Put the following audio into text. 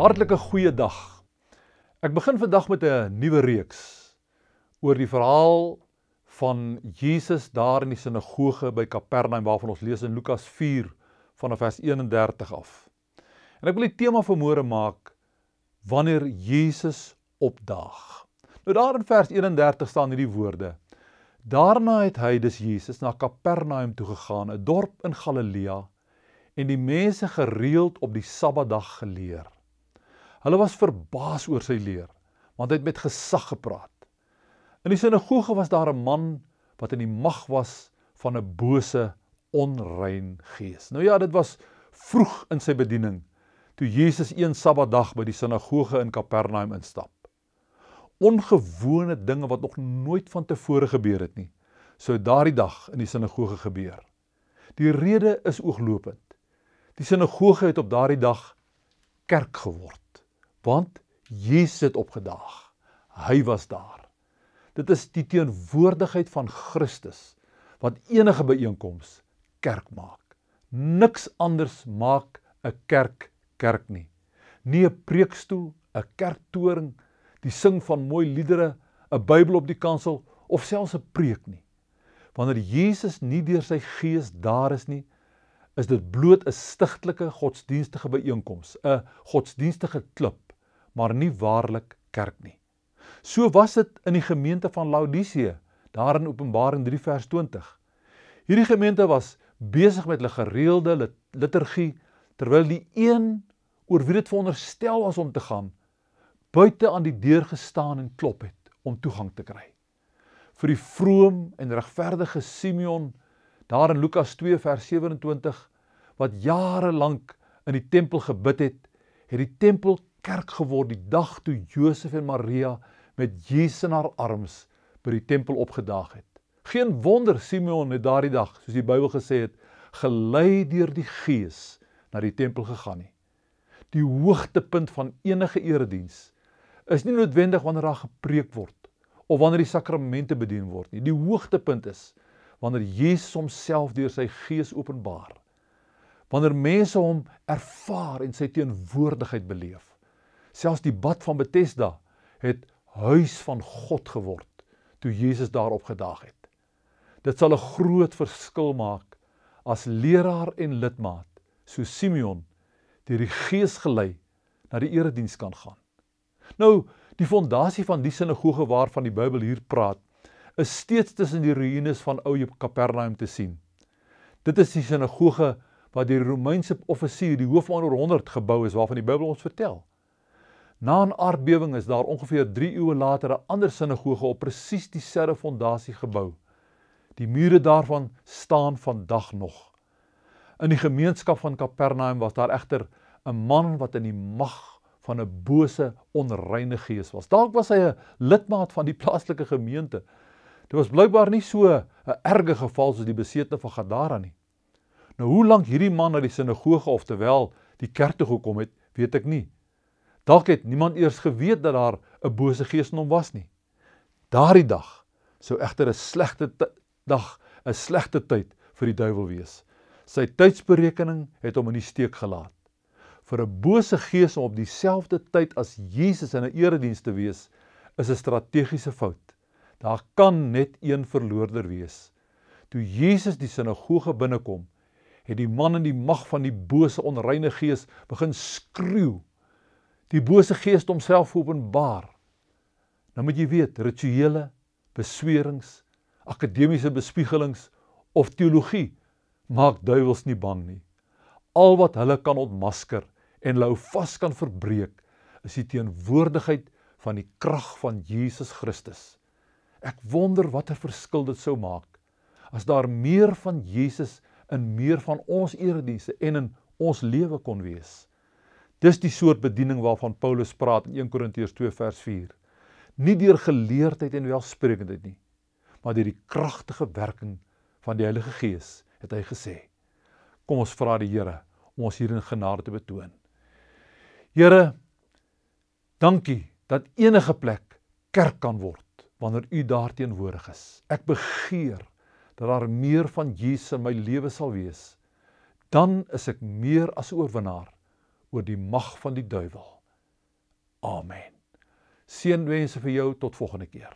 Hartlike goeiedag. Ek begin vandag met 'n nuwe reeks oor die verhaal van Jesus daar in die sinagoge by Kapernaum waarvan ons lees in Lukas 4 vanaf vers 31 af. En ek wil die tema vanmôre maak wanneer Jesus opdaag. Nou daar in vers 31 staan hierdie woorde: Daarna het hy, dis Jesus, na Kapernaum toe gegaan, 'n dorp in Galilea, en die mense gereeld op die Sabbatdag geleer. Hulle was verbaas oor sy leer, want hy het met gesag gepraat. In die sinagoge was daar 'n man wat in die mag was van 'n bose, onrein gees. Nou ja, dit was vroeg in sy bediening, toe Jesus een Sabbatdag by die sinagoge in Kapernaum instap. Ongewone dinge wat nog nooit van tevore gebeur het nie, sou daardie dag in die sinagoge gebeur. Die rede is ooglopend. Die sinagoge het op daardie dag kerk geword, want Jesus het opgedaag. Hy was daar. Dit is die teenwoordigheid van Christus wat enige byeenkoms kerk maak. Niks anders maak 'n kerk nie. Nie 'n preekstoel, 'n kerktoring, die sing van mooi liedere, 'n Bybel op die kansel of selfs 'n preek nie. Wanneer Jesus nie deur sy gees daar is nie, is dit bloot 'n stigtelike godsdienstige byeenkoms, 'n godsdienstige klip, maar nie waarlik kerk nie. So was dit in die gemeente van Laodicea, daar in Openbaring 3 vers 20. Hierdie gemeente was besig met hulle gereelde liturgie, terwyl die een oor wie dit veronderstel was om te gaan, buite aan die deur gestaan en klop het om toegang te kry. Vir die vroom en regverdige Simeon, daar in Lukas 2 vers 27, wat jare lank in die tempel gebid het die tempel kerk geword die dag toe Josef en Maria met Jesus in haar arms by die tempel opgedaag het. Geen wonder Simeon het daardie dag, soos die Bybel gesê het, gelei deur die Gees na die tempel gegaan nie. Die hoogtepunt van enige erediens is nie noodwendig wanneer daar gepreek word of wanneer die sakramente bedien word nie. Die hoogtepunt is wanneer Jesus homself deur sy Gees openbaar. Wanneer mense hom ervaar en sy teenwoordigheid beleef. Selfs die bad van Bethesda het huis van God geword toe Jesus daar opgedaag het. Dit sal 'n groot verskil maak as leraar en lidmaat, so Simeon, deur die Gees gelei na die erediens kan gaan. Nou, die fondasie van die sinagoge waarvan die Bybel hier praat, is steeds tussen die ruïnes van ou Kapernaum te sien. Dit is die sinagoge wat deur die Romeinse offisier, die hoofman oor 100, gebou is, waarvan die Bybel ons vertel. Na 'n aardbewing is daar ongeveer 3 eeue later 'n ander sinagoge op presies dieselfde fondasie gebou. Die mure daarvan staan vandag nog. In die gemeenskap van Kapernaum was daar egter 'n man wat in die mag van 'n bose, onreine gees was. Dalk was hy 'n lidmaat van die plaaslike gemeente. Dit was blykbaar nie so 'n erge geval soos die besetene van Gadara nie. Nou hoe lank hierdie man na die sinagoge, oftewel die kerk toe gekom het, weet ek nie. Dalk het niemand eers geweet dat daar 'n bose gees in hom was nie. Daardie dag sou egter 'n slegte tyd vir die duiwel wees. Sy tydsberekening het hom in die steek gelaat. Vir 'n bose gees om op dieselfde tyd as Jesus in 'n erediens te wees, is 'n strategiese fout. Daar kan net een verloorder wees. Toe Jesus die sinagoge binnekom, het die man in die mag van die bose, onreine gees begin skreeu. Die bose gees het homself openbaar. Nou moet jy weet, rituele, beswerings, akademiese bespiegelings of teologie maak duiwels nie bang nie. Al wat hulle kan ontmasker en hulle vas kan verbreek, is die teenwoordigheid van die krag van Jesus Christus. Ek wonder watter verskil dit sou maak as daar meer van Jesus in meer van ons eredienste en in ons lewe kon wees. Dis die soort bediening waarvan Paulus praat in 1 Korintiërs 2 vers 4. Nie deur geleerdheid en welsprekendheid nie, maar deur die kragtige werking van die Heilige Gees, het hy gesê. Kom ons vra die Here om ons hier in genade te betoon. Here, dankie dat enige plek kerk kan word wanneer U daar teenwoordig is. Ek begeer dat daar meer van Jesus in my lewe sal wees. Dan is ek meer as 'n oorwinnaar oor die mag van die duiwel. Amen. Seënwense vir jou tot volgende keer.